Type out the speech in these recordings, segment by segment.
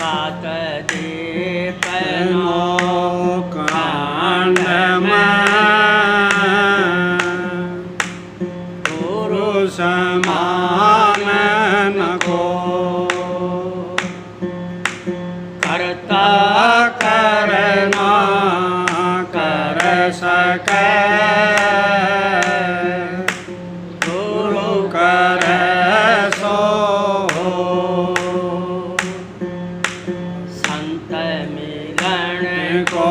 सात दीपनो कांड में गुरु समान न को करता करना कर सके गुरु करे सो संत मिलन को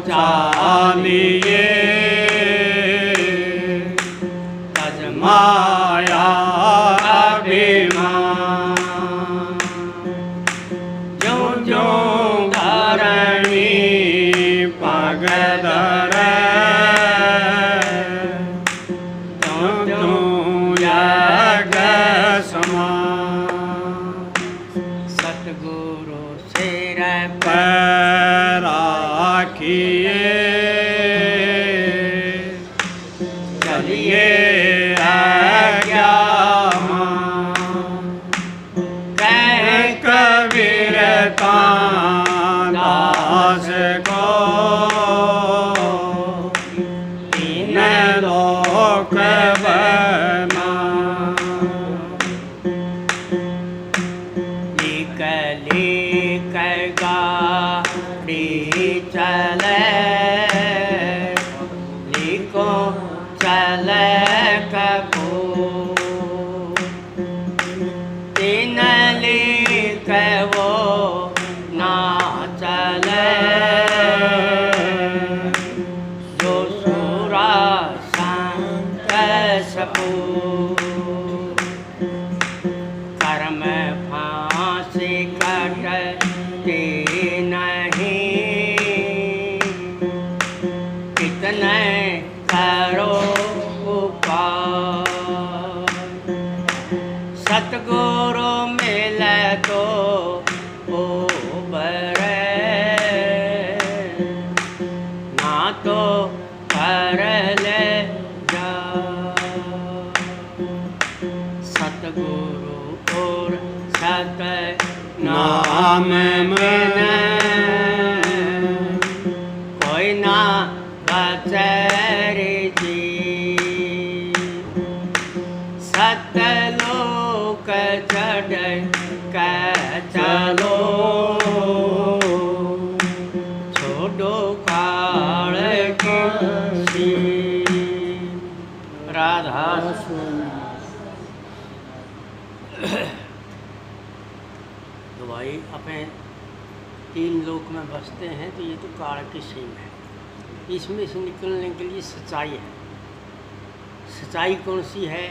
चालिए तज माया अभिमान ज्यों ज्यों धरणी पग धरे त्यों त्यों यज्ञ समान सतगुरु सिर पर राखिए चलिए कबीरता दास को तीन लोक बना लिख लिख गाड़ी चले लिखो चले कपूर तीन लिख वो ना चले जो सूरा संत सपूर कर्म फांसी कटती नहीं कितने करो उपाय सतगुरु मिले तो उबरे ना तो कर ले जा सतगुरु और सत नाम में कोई ना बचे जी सतलोक चढ़ के चलो छोड़ो काल की राधा तो भाई अपने तीन लोक में बसते हैं तो ये तो काल की सीम है। इसमें से निकलने के लिए सच्चाई है। सच्चाई कौन सी है?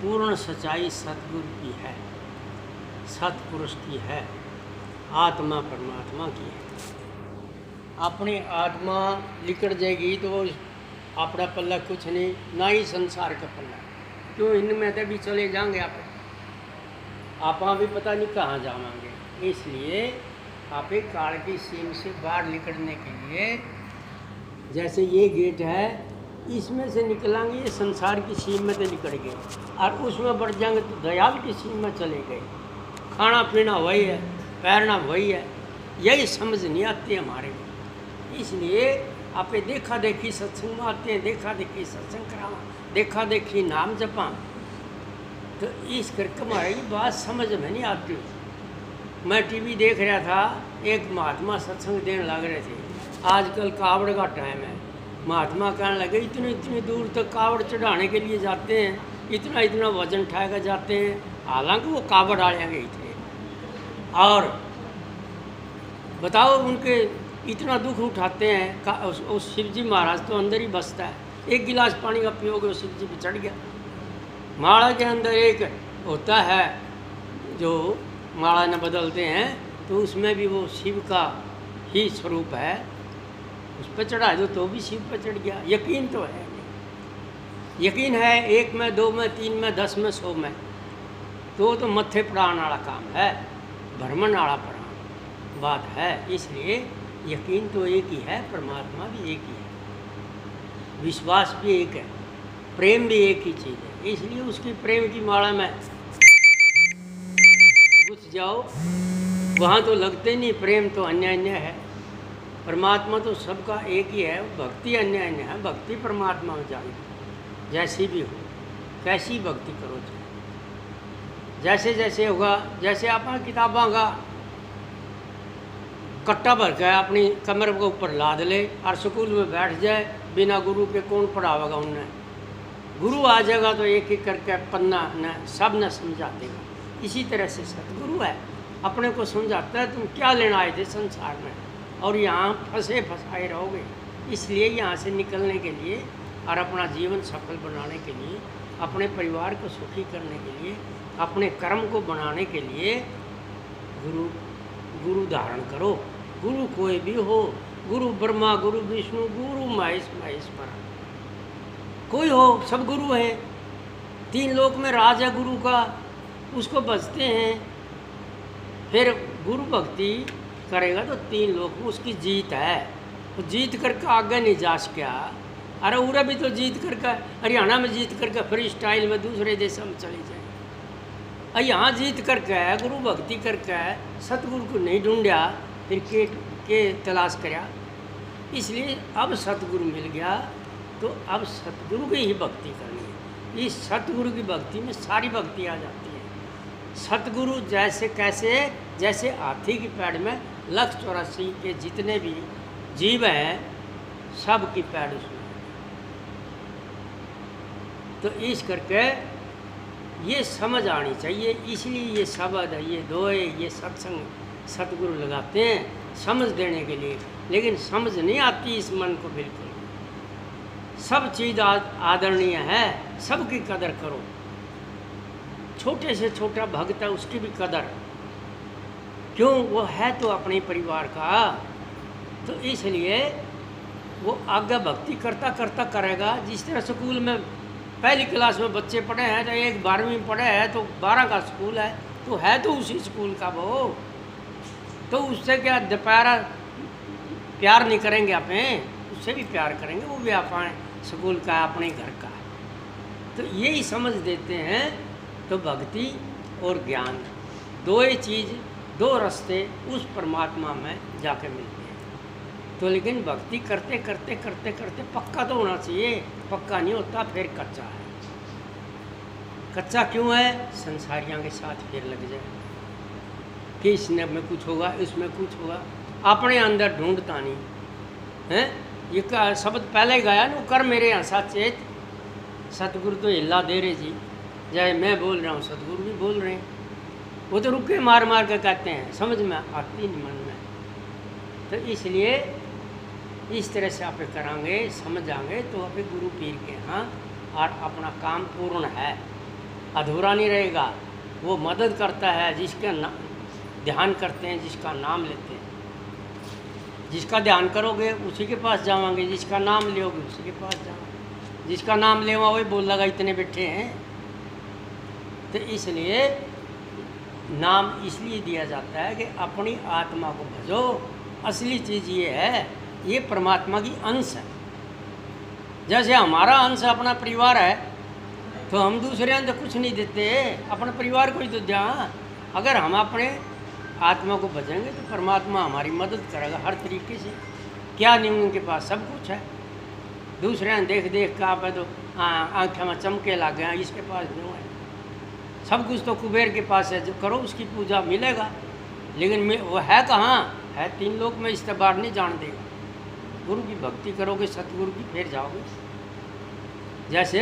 पूर्ण सच्चाई सतगुरु की है, सतपुरुष की है, आत्मा परमात्मा की है। अपनी आत्मा लिकड़ जाएगी तो अपना पल्ला कुछ नहीं, ना ही संसार का पल्ला। क्यों इनमें तो भी चले जाएंगे आप भी पता नहीं कहाँ जावांगे। इसलिए आप एक काल की सीम से बाहर निकलने के लिए जैसे ये गेट है इसमें से निकलेंगे, ये संसार की सीम में तो निकल गए और उसमें बढ़ जाएंगे तो दयाल की सीम में चले गए। खाना पीना वही है, पैरना वही है, यही समझ नहीं आती हमारे को। इसलिए आप देखा देखी सत्संग में आते हैं, देखा देखी सत्संग करावा, देखा देखी नाम जपा, तो इस करके हमारी बात समझ में नहीं आती। मैं टीवी देख रहा था, एक महात्मा सत्संग देने लग रहे थे। आजकल कावड़ का टाइम है। महात्मा कहने लगे इतनी इतनी दूर तक कावड़ चढ़ाने के लिए जाते हैं, इतना इतना वजन उठा कर जाते हैं। हालांकि वो कावड़ आया गए थे और बताओ उनके इतना दुख उठाते हैं। उस शिव जी महाराज तो अंदर ही बसता है, एक गिलास पानी का पियोगे वो शिव जी पे चढ़ गया। माला के अंदर एक होता है जो माला न बदलते हैं, तो उसमें भी वो शिव का ही स्वरूप है। उस पर चढ़ा दो तो भी शिव पर चढ़ गया। यकीन तो है, यकीन है। 1 में 2 में 3 में 10 में 100 में तो मत्थे पड़ाने वाला काम है, भ्रमण वाला बात है। इसलिए यकीन तो एक ही है, परमात्मा भी एक ही है, विश्वास भी एक है, प्रेम भी एक ही चीज़ है। इसलिए उसकी प्रेम की माला में घुस जाओ वहाँ तो लगते नहीं, प्रेम तो अन्य अन्य है। परमात्मा तो सबका एक ही है, भक्ति अन्य अन्य है। भक्ति परमात्मा में जाए जैसी भी हो, कैसी भक्ति करो चाहे जैसे जैसे होगा। जैसे आप किताबों का कट्टा भर के अपनी कमर के ऊपर लाद ले और स्कूल में बैठ जाए, बिना गुरु के कौन पढ़ावेगा उन्हें? गुरु आ जाएगा तो एक एक करके पन्ना न सब न समझा देगा। इसी तरह से सतगुरु है, अपने को समझाता है तुम क्या लेना आए थे संसार में, और यहाँ फंसे फंसाए रहोगे। इसलिए यहाँ से निकलने के लिए और अपना जीवन सफल बनाने के लिए, अपने परिवार को सुखी करने के लिए, अपने कर्म को बनाने के लिए गुरु धारण करो। गुरु कोई भी हो, गुरु ब्रह्मा, गुरु विष्णु, गुरु महेश्वर, कोई हो, सब गुरु है। 3 लोक में राज है गुरु का, उसको बचते हैं। फिर गुरु भक्ति करेगा तो 3 लोक में उसकी जीत है। तो जीत करके आगे नहीं जा सका। अरे उरा भी तो जीत करके हरियाणा में जीत करके फ्री स्टाइल में दूसरे देशों में चले जाए। यहाँ जीत करके गुरु भक्ति करके सतगुरु को नहीं ढूंढा, फिर के तलाश कराया। इसलिए अब सतगुरु मिल गया तो अब सतगुरु की ही भक्ति करनी है। इस सतगुरु की भक्ति में सारी भक्ति आ जाती है। सतगुरु जैसे कैसे, जैसे हाथी की पैड़ में 184 के जितने भी जीव हैं सब की पैड़ उसमें। तो इस करके ये समझ आनी चाहिए। इसलिए ये शब्द है, ये दोए, ये सत्संग सतगुरु लगाते हैं समझ देने के लिए। लेकिन समझ नहीं आती इस मन को बिल्कुल। सब चीज़ आदरणीय है, सबकी कदर करो। छोटे से छोटा भक्त है उसकी भी कदर, क्यों? वो है तो अपने परिवार का। तो इसलिए वो आगे भक्ति करता करता करेगा। जिस तरह स्कूल में पहली क्लास में बच्चे पढ़े हैं, तो एक 12वीं में पढ़े हैं तो 12 का स्कूल है तो उसी स्कूल का वो। तो उससे क्या दोपहर प्यार नहीं करेंगे अपने, उससे भी प्यार करेंगे, वो भी अपने स्कूल का अपने घर का। तो यही समझ देते हैं। तो भक्ति और ज्ञान दो ही चीज़, 2 रास्ते उस परमात्मा में जाके मिलते हैं। तो लेकिन भक्ति करते करते करते करते पक्का तो होना चाहिए। पक्का नहीं होता फिर कच्चा है। कच्चा क्यों है? संसारियों के साथ फिर लग जाए कि इसने में कुछ होगा, इसमें कुछ होगा, अपने अंदर ढूंढता नहीं है। ये शब्द पहले गाया ना, कर मेरे यहाँ साचेत। सतगुरु तो हिला दे रहे जी, चाहे मैं बोल रहा हूँ सतगुरु भी बोल रहे हैं। वो तो रुके मार मार कर कहते हैं, समझ में आती नहीं मन में। तो इसलिए इस तरह से आप करांगे, समझाएंगे तो आप गुरु पीर के यहाँ और अपना काम पूर्ण है, अधूरा नहीं रहेगा। वो मदद करता है जिसका ध्यान करते हैं, जिसका नाम लेते हैं। जिसका ध्यान करोगे उसी के पास जाओगे, जिसका नाम लोगे उसी के पास जाओगे। जिसका नाम लेवा वही बोल लगा इतने बैठे हैं। तो इसलिए नाम इसलिए दिया जाता है कि अपनी आत्मा को भजो। असली चीज़ ये है, ये परमात्मा की अंश है। जैसे हमारा अंश अपना परिवार है, तो हम दूसरे अंश कुछ नहीं देते, अपने परिवार को ही तो ध्यान। अगर हम अपने आत्मा को भजेंगे तो परमात्मा हमारी मदद करेगा हर तरीके से। क्या नहीं उनके पास सब कुछ है। दूसरे देख देख कर आप तो आँखें में चमके लग गए, इसके पास नहीं है। सब कुछ तो कुबेर के पास है, जो करो उसकी पूजा मिलेगा। लेकिन वो है कहाँ है? 3 लोक में, इसके बाहर नहीं जान देगा। गुरु की भक्ति करोगे सतगुरु की, फिर जाओगे। जैसे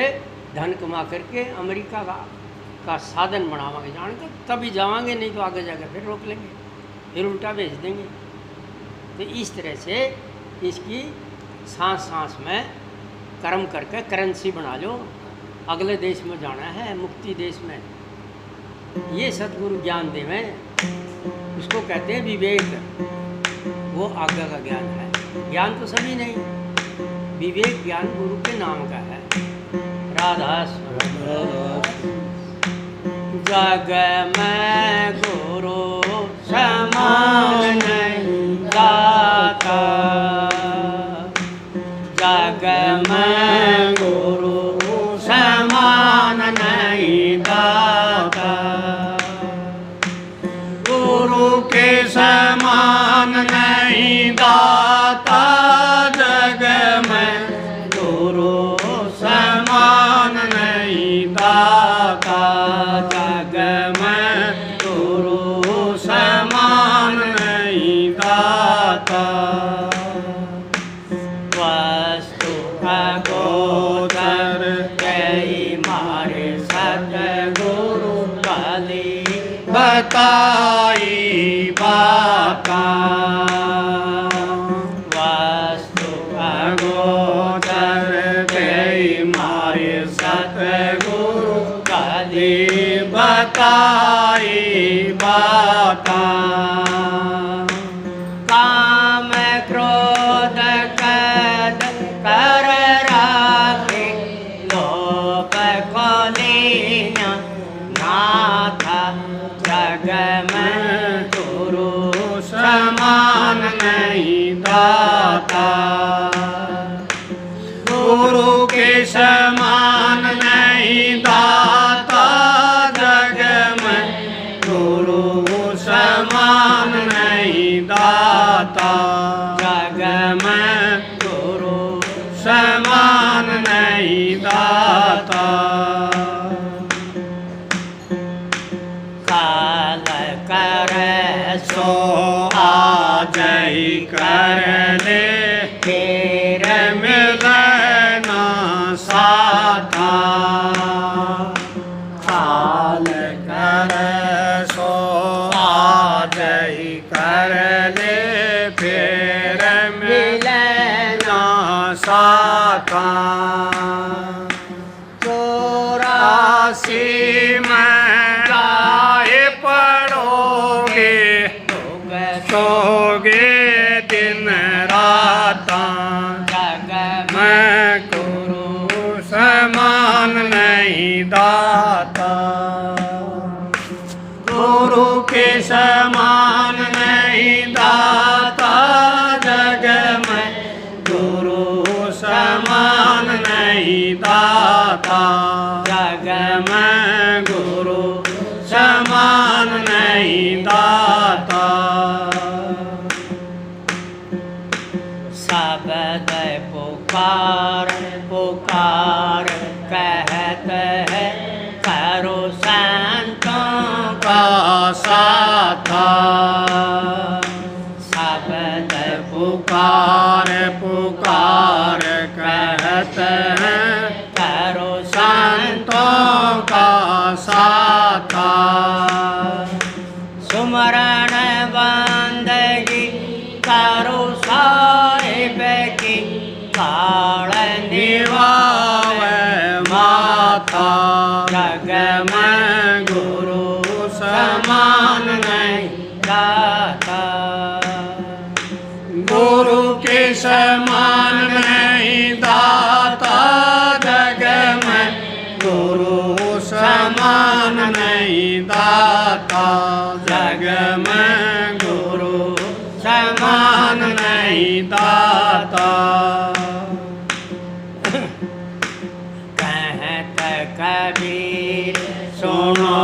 धन कमा करके अमेरिका का साधन बनावांगे जानकर तभी जावांगे, नहीं तो आगे जाकर फिर रोक लेंगे, फिर उल्टा भेज देंगे। तो इस तरह से इसकी सांस सांस में कर्म करके करेंसी बना लो। अगले देश में जाना है, मुक्ति देश में। ये सतगुरु ज्ञान देवें, उसको कहते हैं विवेक। वो आगे का ज्ञान है। ज्ञान तो सभी नहीं, विवेक ज्ञान गुरु के नाम का है। राधा जग में गुरु समान नहीं दाता, जग में गुरु समान नहीं दाता। समान नहीं दाता जग में, गुरु समान नहीं दाता जग में, गुरु समान नहीं दाता। वस्तु अगोचर जय मारे सतगुरु कली बताई बाता। वस्तु अगोचर जय मारे सतगुरु कली बताई बाता। काम क्रोध कद कर राखे, लोभ को लीन नाथ जग में, गुरु समान नहीं दाता। गुरु के समान नहीं दाता जग में, गुरु समान नहीं दाता जग में, गुरु समान नहीं दाता। काल कर सो आ जय कर ले, फिर मिलना साथा। काल कर सो आ जय कर ले, फिर मिलना साथा। 84 में राय पड़ोगे, सोगे दिन राता जग मैं, गुरु समान नहीं दाता। गुरु के समान नहीं दाता जग में, गुरु समान नहीं दाता जग में, गुरु समान नहीं दाता। शब्द पुकार पुकार कहते हैं, करो संतों का साथा। शब्द पुकार पुकार कहते हैं, करो संतों का साथा। सुमरण बंदगी करो साहिब की, काल निवावे माथा जग में, गुरु समान नहीं दाता। गुरु के समान नहीं दाता जग में, गुरु समान नहीं दाता जग में, गुरु समान नहीं दाता। कहत कबीर सुनो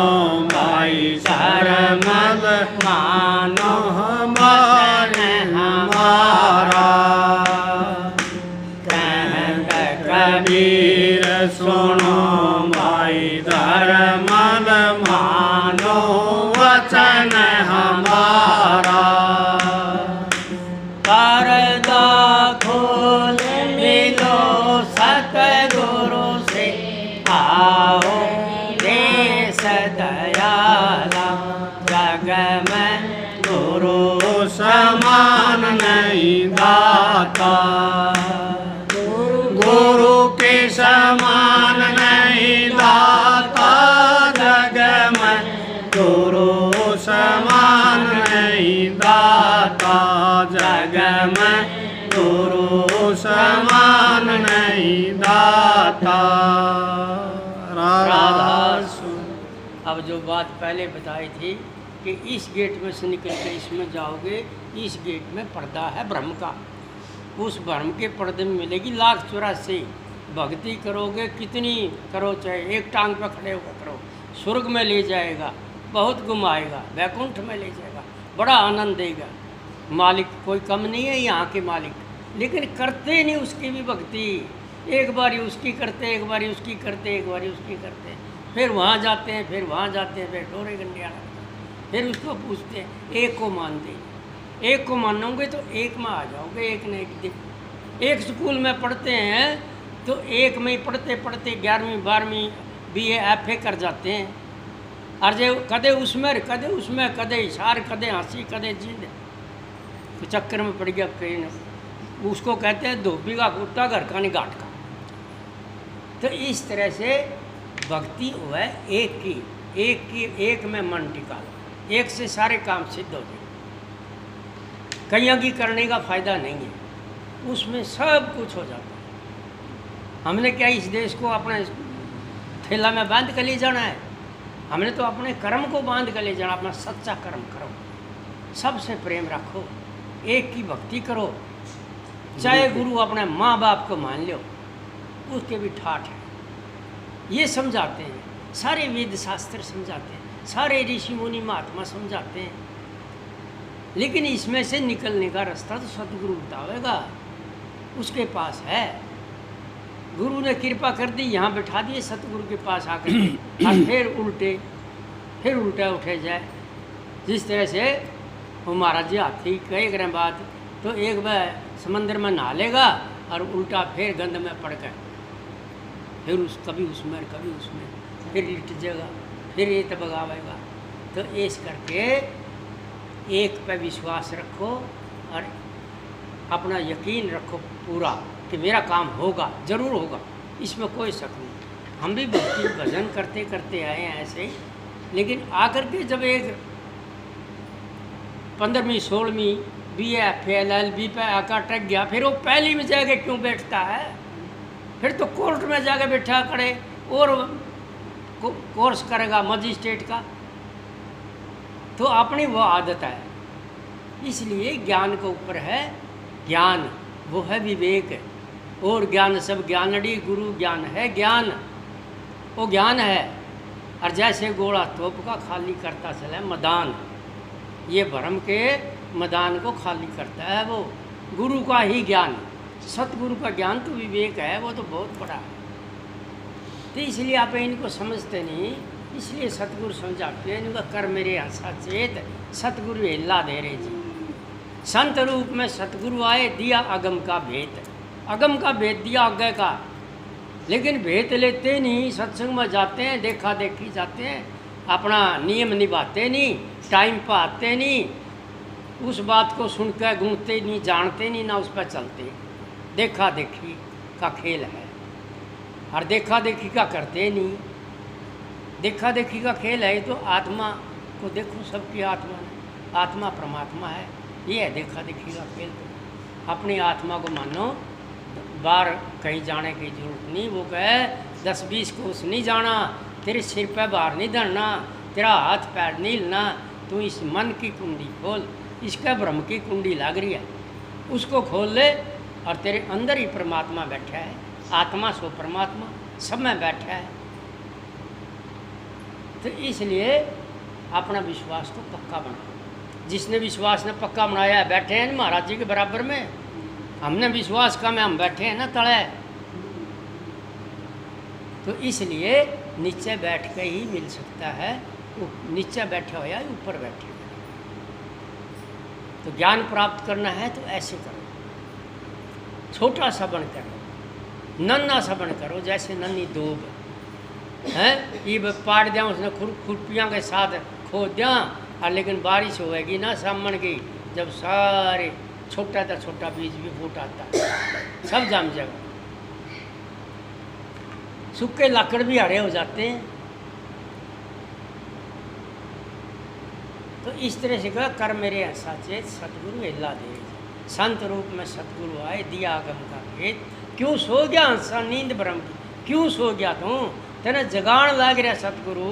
भाई सरमद, मानो हमारे हमारा। कहत कबीर सुनो भाई धर्मद, मानो वचन हमारा। पर्दा खोल मिलो सतगुरु से, आओ देश दयाला जग में, गुरु समान नहीं दाता। गुरु के समान नहीं दाता जग में, गुरु समान नहीं दाता जग में, गुरु समान नहीं दाता। राधा अब जो बात पहले बताई थी कि इस गेट में से निकल के इसमें जाओगे, इस गेट में पर्दा है ब्रह्म का, उस ब्रह्म के पर्दे में मिलेगी 1,84,000। भक्ति करोगे कितनी करो, चाहे एक टांग पर खड़े होकर करो, स्वर्ग में ले जाएगा, बहुत घुमाएगा, वैकुंठ में ले जाएगा, बड़ा आनंद देगा। मालिक कोई कम नहीं है यहाँ के मालिक, लेकिन करते नहीं उसकी भी भक्ति। एक बारी उसकी करते, एक बारी उसकी करते, एक बारी उसकी करते, फिर वहाँ जाते हैं, फिर वहाँ जाते हैं, फिर टोरे गंडिया, फिर उसको पूछते हैं एक को मान दे। एक को मानोगे तो एक में आ जाओगे एक न एक दिन। एक स्कूल में पढ़ते हैं तो एक में ही पढ़ते पढ़ते 11वीं 12वीं BA FA कर जाते हैं। और जो कदे उसमें कदे इशार, कदे हंसी, कदे जिद, तो चक्कर में पड़ गया कहीं न। उसको कहते हैं धोबी का कुत्ता घर का नहीं घाट का। तो इस तरह से भक्ति हुआ एक में मन टिका लो, एक से सारे काम सिद्ध हो जाए। कहीं की करने का फायदा नहीं है, उसमें सब कुछ हो जाता है। हमने क्या इस देश को अपने थैला में बांध कर ले जाना है? हमने तो अपने कर्म को बांध कर ले जाना। अपना सच्चा कर्म करो, सबसे प्रेम रखो, एक की भक्ति करो। चाहे गुरु अपने माँ बाप को मान लो, उसके भी ठाठ है। ये समझाते हैं, सारे वेद शास्त्र समझाते हैं, सारे ऋषि मुनि महात्मा समझाते हैं। लेकिन इसमें से निकलने का रास्ता तो सतगुरु बतावेगा, उसके पास है। गुरु ने कृपा कर दी, यहाँ बैठा दिए सतगुरु के पास आकर के, और फिर उल्टा उठे जाए। जिस तरह से वो महाराज जी हाथी कई करें बात, तो एक बार समंदर में नहा लेगा और उल्टा फिर गंद में पड़ गए, फिर कभी उसमें कभी उसमें, फिर लिट जाएगा, फिर ये तब बगावेगा। तो इस करके एक पे विश्वास रखो और अपना यकीन रखो पूरा कि मेरा काम होगा, ज़रूर होगा, इसमें कोई शक नहीं। हम भी भक्ति भजन करते करते आए हैं ऐसे ही, लेकिन आकर के जब एक 15वीं 16वीं BA FA LLB पे आकर टक गया, फिर वो पहली में जाके क्यों बैठता है? फिर तो कोर्ट में जाके बैठा करे और कोर्स करेगा मजिस्ट्रेट का। तो अपनी वो आदत है। इसलिए ज्ञान के ऊपर है, ज्ञान वो है विवेक, और ज्ञान सब ज्ञानड़ी, गुरु ज्ञान है ज्ञान, वो ज्ञान है। और जैसे गोला तोप का खाली करता चले मैदान, ये भ्रम के मैदान को खाली करता है वो गुरु का ही ज्ञान। सतगुरु का ज्ञान तो विवेक है, वो तो बहुत बड़ा है। तो इसलिए आप इनको समझते नहीं, इसलिए सतगुरु समझाते हैं। इनका कर मेरे आशा चेत, सतगुरु हिला दे रहे जी। संत रूप में सतगुरु आए, दिया अगम का भेद, अगम का भेद दिया आगे का। लेकिन भेद लेते नहीं, सत्संग में जाते हैं, देखा देखी जाते हैं, अपना नियम निभाते नहीं, टाइम पर आते नहीं, उस बात को सुनकर गूंजते नहीं, जानते नहीं, ना उस पर चलते। देखा देखी का खेल है, और देखा देखी का करते नहीं। देखा देखी का खेल है तो आत्मा को देखो, सबकी आत्मा परमात्मा है, ये है देखा देखी का खेल। तो अपनी आत्मा को मानो, बाहर कहीं जाने की जरूरत नहीं। वो कहे 10-20 कोस नहीं जाना, तेरे सिर पे बाहर नहीं धरना, तेरा हाथ पैर नहीं हिलना, तू इस मन की कुंडी खोल, इसका ब्रह्म की कुंडी लग रही है, उसको खोल ले, और तेरे अंदर ही परमात्मा बैठा है। आत्मा सो परमात्मा सब में बैठा है। तो इसलिए अपना विश्वास को पक्का बनाओ। जिसने विश्वास ने पक्का बनाया है, बैठे हैं महाराज जी के बराबर में। हमने विश्वास का में हम बैठे हैं ना तले। तो इसलिए नीचे बैठ के ही मिल सकता है। नीचे बैठे हो या ऊपर बैठे हो। तो ज्ञान प्राप्त करना है तो ऐसे करो, छोटा सा बन करो, नन्ना सा बन करो, जैसे नन्ही दूब है। ये पाड़ दिया उसने खुरपियाँ के साथ खोद दिया, और लेकिन बारिश होएगी ना सामन की, जब सारे छोटा था छोटा बीज भी फूट आता है, सब जम जाएगा। सूखे लाकड़ भी हरे हो जाते हैं। तो इस तरह से कहा कर मेरे ऐसा चेत, सतगुरु हिला दे। संत रूप में सतगुरु आए, दिया आगम का भेद। क्यों सो गया हंसा नींद भ्रम की, क्यों सो गया तू? तेने जगान लाग रहा सतगुरु,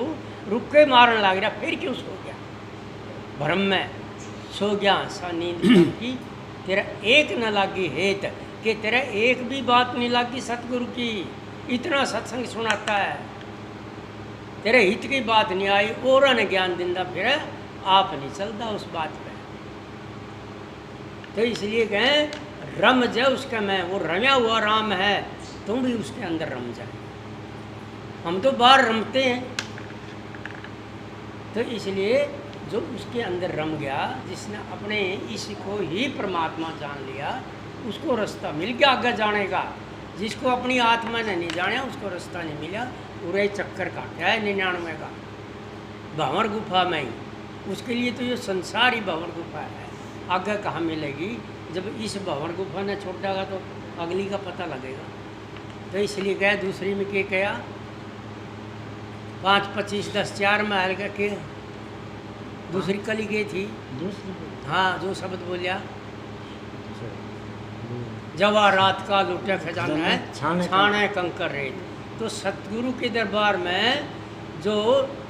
रुके मारन लाग रहा, फिर क्यों सो गया? भ्रम में सो गया हंसा नींद भ्रम की। तेरा एक न लागी हेत, कि तेरा एक भी बात नहीं लागी सतगुरु की। इतना सत्संग सुनाता है, तेरे हित की बात नहीं आई, और ने ज्ञान दिंदा, फिर आप नहीं चलता उस बात पे। तो इसलिए कहें रम जाए उसका मैं, वो रम्या हुआ राम है, तुम भी उसके अंदर रम जाए। हम तो बाहर रमते हैं, तो इसलिए जो उसके अंदर रम गया, जिसने अपने इस को ही परमात्मा जान लिया, उसको रास्ता मिल गया आगे जाने का। जिसको अपनी आत्मा ने नहीं जाना उसको रास्ता नहीं मिला, पूरे चक्कर काटा है 99 का भंवर गुफा में ही। उसके लिए तो ये संसार ही भंवर गुफा है, आगे कहाँ मिलेगी। जब इस भंवर गुफा ने छोड़ेगा तो अगली का पता लगेगा। तो इसलिए गए दूसरी में क्या किया, 5, 25, 10, 4 महल का के दूसरी कली गई थी। हाँ, जो शब्द बोलिया, जवाहरात का लुटा खजाना है, छाने कंकर रेत। तो सतगुरु के दरबार में जो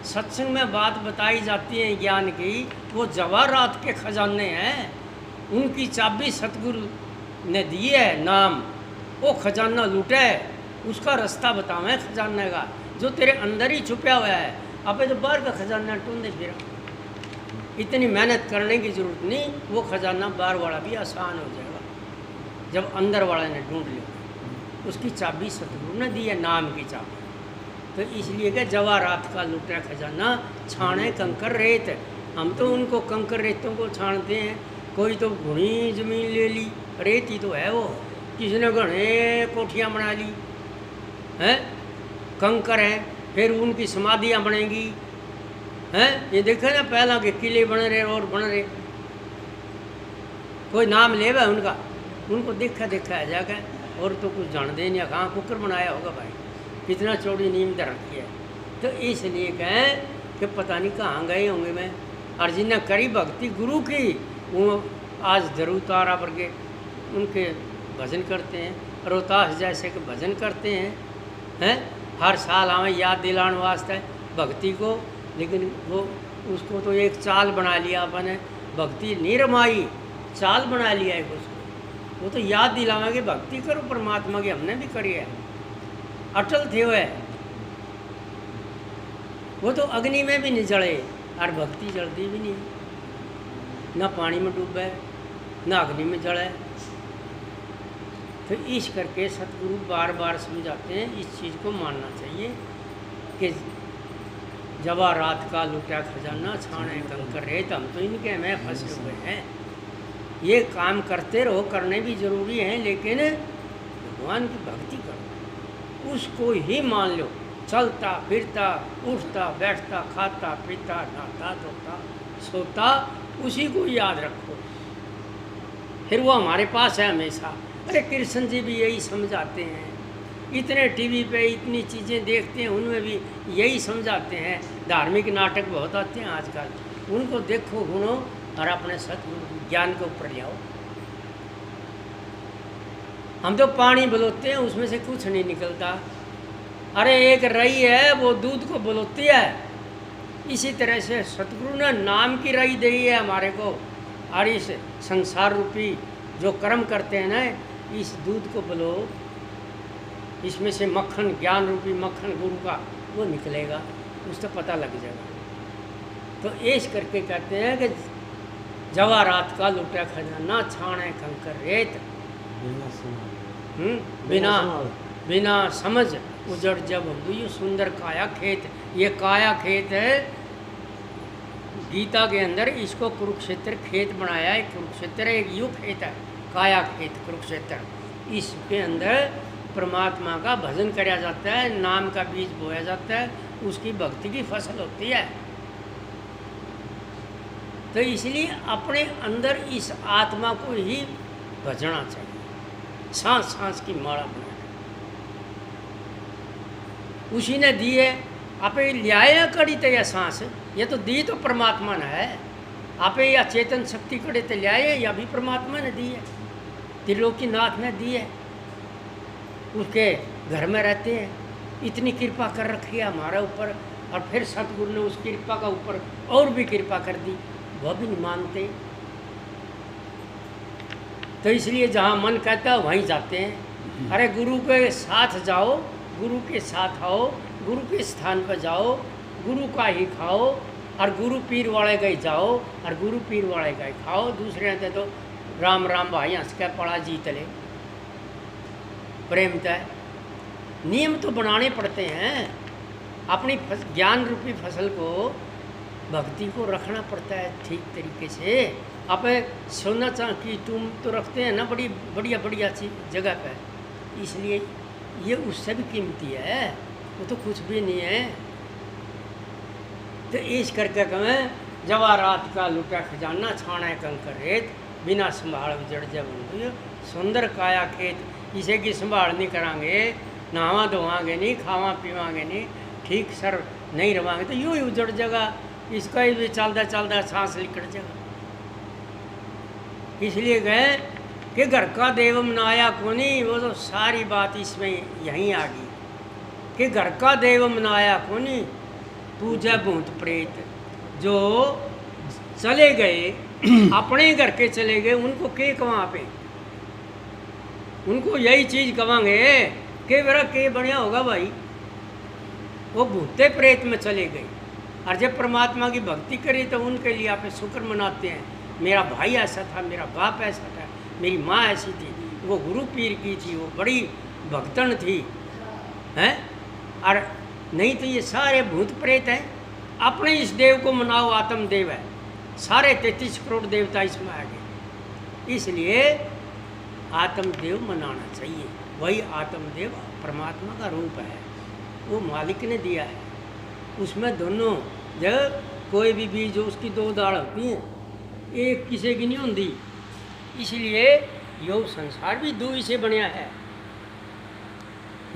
सत्संग में बात बताई जाती है ज्ञान की, वो जवाहरात के खजाने हैं। उनकी चाबी सतगुरु ने दी है, नाम। वो खजाना लूटे, उसका रास्ता बतावे खजाने का, जो तेरे अंदर ही छुपा हुआ है। अब तो बाहर का खजाना ढूंढे फिर, इतनी मेहनत करने की जरूरत नहीं, वो खजाना बाहर वाला भी आसान हो जाएगा जब अंदर वाले ने ढूंढ लिया। उसकी चाबी सतगुरु ने दी है, नाम की चाबी। तो इसलिए कि जवाहरात का लुटा खजाना छाने कंकर रेत। हम तो उनको कंकर रेतों को छानते हैं। कोई तो घनी जमीन ले ली, रेत ही तो है वो। किसी ने घने कोठियाँ बना ली हैं, कंकर हैं, फिर उनकी समाधियाँ बनेंगी हैं। ये देखो ना, पहला के किले बन रहे और बन रहे, कोई नाम ले भाई उनका, उनको देखा देखा है जाकर, और तो कुछ जान दे नहीं। कहाँ कुकर बनाया होगा भाई, कितना चौड़ी नींद रखी है। तो इसलिए कहें कि पता नहीं कहाँ गए होंगे मैं। और जिन्हें करी भक्ति गुरु की, वो आज जरूतारा वर्गे उनके भजन करते हैं, रोहतास जैसे के भजन करते हैं। हर साल हमें याद दिलाने वास्ते भक्ति को, लेकिन वो उसको तो एक चाल बना लिया अपने, भक्ति नहीं रमाई, चाल बना लिया है उसको। वो तो याद दिलावेंगे भक्ति करो परमात्मा की, हमने भी करी है, अटल थे हुए। वो तो अग्नि में भी नहीं जले, और भक्ति जलती भी नहीं, ना पानी में डूबे ना अग्नि में जले। तो इस करके सतगुरु बार बार समझाते हैं, इस चीज़ को मानना चाहिए कि जवाहरात का लुटा खजाना छाने कंकर रेत। हम तो इनके में फंसे हुए हैं। ये काम करते रहो, करने भी जरूरी हैं, लेकिन भगवान की भक्ति करो, उसको ही मान लो। चलता फिरता, उठता बैठता, खाता पीता, नहाता धोता सोता, उसी को याद रखो, फिर वो हमारे पास है हमेशा। अरे कृष्ण जी भी यही समझाते हैं, इतने टीवी पे इतनी चीज़ें देखते हैं, उनमें भी यही समझाते हैं। धार्मिक नाटक बहुत आते हैं आजकल, उनको देखो सुनो और अपने सतगुरु ज्ञान के ऊपर ले आओ। हम तो पानी बलोते हैं, उसमें से कुछ नहीं निकलता। अरे एक रई है, वो दूध को बलोती है। इसी तरह से सतगुरु ने नाम की रई दी है हमारे को, और इस संसार रूपी जो कर्म करते हैं ना, इस दूध को बलो, इसमें से मक्खन, ज्ञान रूपी मक्खन गुरु का वो निकलेगा, उससे पता लग जाएगा। तो ऐश करके कहते हैं कि जवाहरात का लुटा खजाना छाने कंकर रेत, बिना समझ उजड़ जब ये सुंदर काया खेत। ये काया खेत है, गीता के अंदर इसको कुरुक्षेत्र खेत बनाया है। कुरुक्षेत्र एक युग खेत है, काया खेत कुरुक्षेत्र। इसके अंदर परमात्मा का भजन किया जाता है, नाम का बीज बोया जाता है, उसकी भक्ति की फसल होती है। तो इसलिए अपने अंदर इस आत्मा को ही भजना चाहिए, सांस सांस की माला बना। उसी ने दी है, आप लियाए कड़ी तो यह सांस, ये तो दी तो परमात्मा ने है। आप या चेतन शक्ति कड़ी तो लियाए, या भी परमात्मा ने दी है, त्रिलोकीनाथ ने दी है। उसके घर में रहते हैं, इतनी कृपा कर रखी है हमारे ऊपर, और फिर सतगुरु ने उस कृपा का ऊपर और भी कृपा कर दी, वह भी नहीं मानते। तो इसलिए जहाँ मन कहता है वहीं जाते हैं। अरे गुरु के साथ जाओ, गुरु के साथ आओ, गुरु के स्थान पर जाओ, गुरु का ही खाओ, और गुरु पीर वाले का ही जाओ, और गुरु पीर वाले का ही खाओ। दूसरे आते तो राम राम भाई हंस के पड़ा जीत ले, प्रेम तय। नियम तो बनाने पड़ते हैं, अपनी ज्ञान रूपी फसल को, भक्ति को रखना पड़ता है ठीक तरीके से। आप सोना चांदी तुम तो रखते हैं ना बड़ी बढ़िया बढ़िया जगह पे, इसलिए ये उससे भी कीमती है, वो तो कुछ भी नहीं है। तो इस करके कहें जवाहरात का लुटा खजाना छाना कंकर रेत, बिना संभाल उजड़ जा बंधु सुंदर काया खेत। इसे की संभाल नहीं करांगे, नहावा धोवांगे नहीं, खावा पीवांगे नहीं, ठीक सर नहीं रवांगे तो यूँ ही उजड़ जाएगा, इसका ही भी चलता चलता सांस निकल जाएगा। इसलिए गए कि घर का देव मनाया कोनी, वो तो सारी बात इसमें यहीं आ गई कि घर का देव मनाया कोनी, पूजा भूत प्रेत। जो चले गए अपने घर के चले गए, उनको के कहाँ पे, उनको यही चीज़ कहेंगे कि मेरा के बढ़िया होगा भाई, वो भूते प्रेत में चले गए। और जब परमात्मा की भक्ति करी तो उनके लिए आप शुक्र मनाते हैं, मेरा भाई ऐसा था, मेरा बाप ऐसा था, मेरी माँ ऐसी थी, वो गुरु पीर की थी, वो बड़ी भक्तन थी, हैं। और नहीं तो ये सारे भूत प्रेत हैं। अपने इस देव को मनाओ, आत्मदेव है, सारे 33 करोड़ देवता इसमें आ गए। इसलिए आत्मदेव मनाना चाहिए, वही आत्मदेव परमात्मा का रूप है, वो मालिक ने दिया है। उसमें दोनों, जब कोई भी बीज हो उसकी 2 दाढ़ होती हैं, एक किसी की नहीं होती। इसलिए योग संसार भी दुई से बनया है,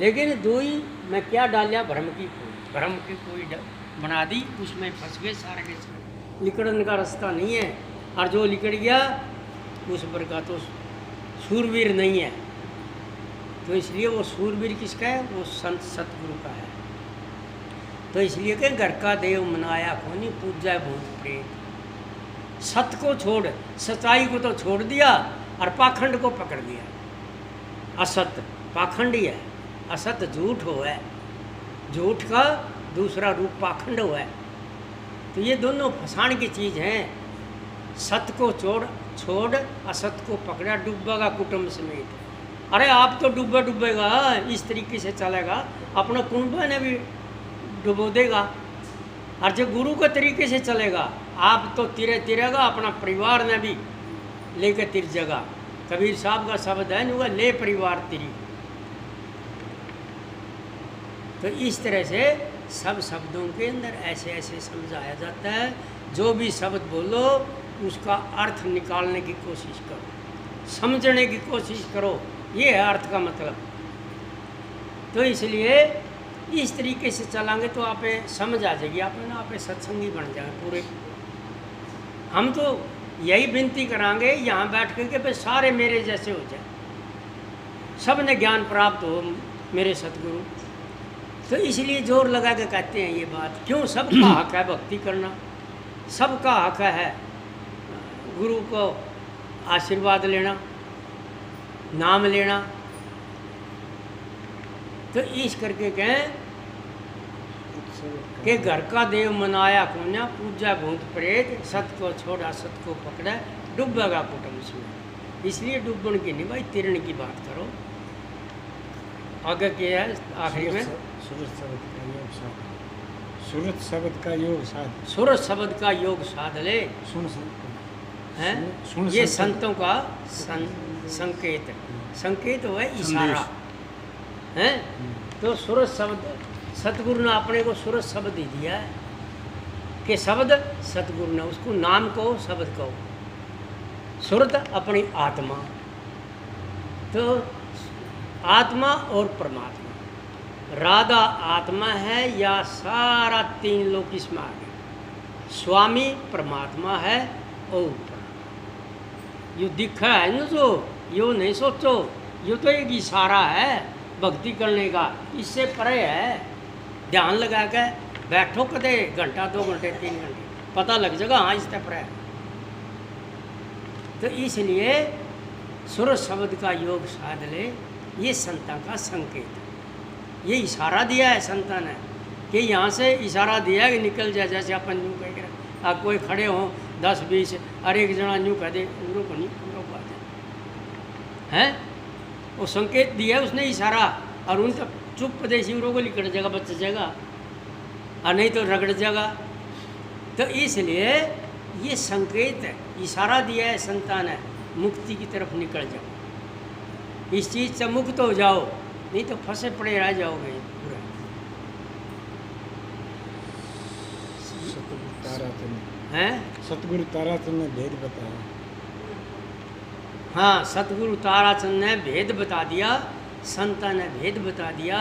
लेकिन दुई में क्या डालिया, भ्रम की कोई बना दी, उसमें फंस गए सारे के सारे, लिकड़ने का रास्ता नहीं है। और जो लिकड़ गया उस पर का तो सूरवीर नहीं है। तो इसलिए वो सूरवीर किसका है, वो संत सतगुरु का है। तो इसलिए कि घर का देव मनाया कोनी, पूजा भूत प्रेत। सत्य को छोड़, सच्चाई को तो छोड़ दिया और पाखंड को पकड़ लिया। असत्य पाखंड ही है, असत्य झूठ हो है, झूठ का दूसरा रूप पाखंड हो है। तो ये दोनों फसाने की चीज़ हैं। सत्य को छोड़ असत्य को पकड़ा, डूबेगा कुटुंब समेत। अरे आप तो डूबेगा, इस तरीके से चलेगा, अपना कुटुंब ने भी डुबो देगा। और जो गुरु के तरीके से चलेगा, आप तो तिरेगा, अपना परिवार ने भी लेकर तिर जगा। कबीर साहब का शब्द है न, ले परिवार तिरी। तो इस तरह से सब शब्दों के अंदर ऐसे ऐसे समझाया जाता है। जो भी शब्द बोलो उसका अर्थ निकालने की कोशिश करो, समझने की कोशिश करो, ये है अर्थ का मतलब। तो इसलिए इस तरीके से चलाएंगे तो आप समझ आ जाएगी, आप ना आप सत्संगी बन जाए पूरे। हम तो यही विनती करांगे यहाँ बैठ कर के भाई सारे मेरे जैसे हो जाए, सब ने ज्ञान प्राप्त हो मेरे सतगुरु। तो इसलिए जोर लगा के कहते हैं ये बात। क्यों? सबका हक है भक्ति करना, सबका हक है गुरु को आशीर्वाद लेना, नाम लेना। तो इस करके कहें कि घर का देव मनाया कोन्या, पूजा भूत प्रेत, सत को छोड़ा सत को पकड़ा, डूबेगा कुटुंब में। इसलिए डूबन की नहीं भाई, तिरण की बात करो। आगे क्या है आखिरी में? सूरत शब्द का योग साध, सूरत शब्द का योग साध, सूरत शब्द का योग साध ले। हैं ये संतों का संकेत, संकेत हुआ इशारा है। तो सूरत शब्द सतगुरु ने अपने को सूरत शब्द ही दिया है कि शब्द सतगुरु ने, उसको नाम कहो शब्द कहो। सूरत अपनी आत्मा, तो आत्मा और परमात्मा, राधा आत्मा है या सारा 3 लोग इसमें आ गए। स्वामी परमात्मा है और यो दिखा है न, जो यो नहीं सोचो, यो तो एक इशारा है भक्ति करने का, इससे परे है। ध्यान लगा के बैठो कदे घंटा 2 घंटे 3 घंटे, पता लग जाएगा हाँ इससे परे है। तो इसलिए सुर शब्द का योग साध ले, ये संता का संकेत है। ये इशारा दिया है संता ने कि यहाँ से इशारा दिया है कि निकल जाए। जैसे अपन यूँ कह कोई खड़े हों 10-20 और एक जना यूँ कह दे, उनको नहीं हैं, वो संकेत दिया उसने इशारा, और उन तक चुप देसी को लिकड़ जाएगा, बच जाएगा, और नहीं तो रगड़ जाएगा। तो इसलिए ये संकेत है, इशारा दिया है संतान है, मुक्ति की तरफ निकल जाओ, इस चीज़ से मुक्त हो जाओ, नहीं तो फंसे पड़े रह जाओगे पूरा। सतगुरु ताराचंद हैं? सतगुरु ताराचंद ने भेद बताया। हाँ, सतगुरु ताराचंद ने भेद बता दिया, संता ने भेद बता दिया,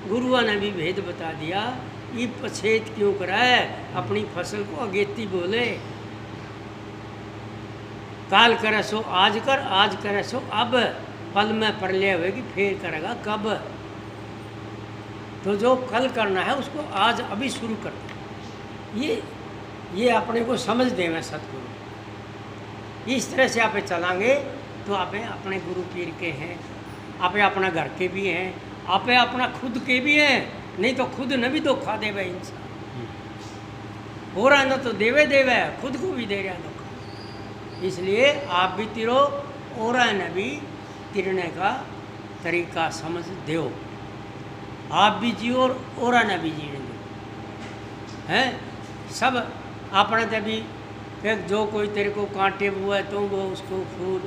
गुरुआ ने भी भेद बता दिया। ये पछेत क्यों कराए, अपनी फसल को अगेती बोले। काल करे सो आज कर, आज करे सो अब, पल में प्रलय होगी फिर करेगा कब। तो जो कल करना है उसको आज अभी शुरू कर दो। ये अपने को समझ देवे सतगुरु। इस तरह से आप चलाएंगे तो आप अपने गुरु पीर के हैं, आप अपना घर के भी हैं, आप अपना खुद के भी हैं। नहीं तो खुद न भी धोखा देवे इंसान, हो रहा न तो देवे देवे, खुद को भी दे रहा धोखा। इसलिए आप भी तिरो और न भी तिरने का तरीका समझ दो। आप भी जियो और न भी जीने दो, हैं। सब अपने तभी जो कोई तेरे को कांटे हुआ है तो वो उसको फूल,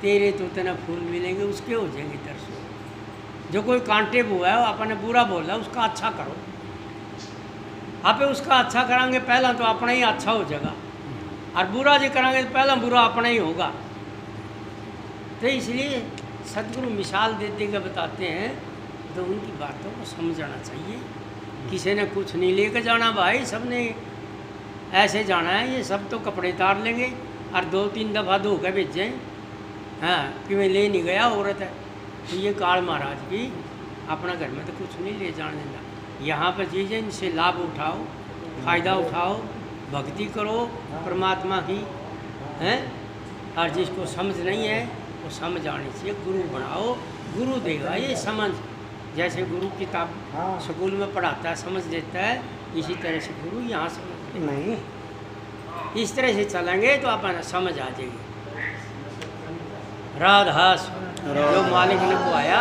तेरे तो तेना फूल मिलेंगे, उसके हो जाएंगे तरसो। जो कोई कांटे हुआ है अपने बुरा बोला, उसका अच्छा करो। आप उसका अच्छा करांगे पहला तो अपना ही अच्छा हो जाएगा, और बुरा जो करांगे तो पहला बुरा अपना ही होगा। तो इसलिए सतगुरु मिसाल दे दे के बताते हैं, तो उनकी बातों को समझना चाहिए। किसी ने कुछ नहीं लेकर जाना भाई, सब ने ऐसे जाना है। ये सब तो कपड़े तार लेंगे और 2-3 दफ़ा धो के भेजें, हाँ कि मैं ले नहीं गया औरत है। तो ये काल महाराज की अपना घर में तो कुछ नहीं ले जाने देना। यहाँ पर चीज़ें इनसे लाभ उठाओ, फ़ायदा उठाओ, भक्ति करो परमात्मा की, हैं। और जिसको समझ नहीं है वो समझ आनी चाहिए, गुरु बनाओ, गुरु देगा ये समझ। जैसे गुरु किताब स्कूल में पढ़ाता है, समझ देता है, इसी तरह से गुरु यहाँ समझ नहीं। इस तरह से चलेंगे तो अपना समझ आ जाएगी। राधा जो मालिक ने को आया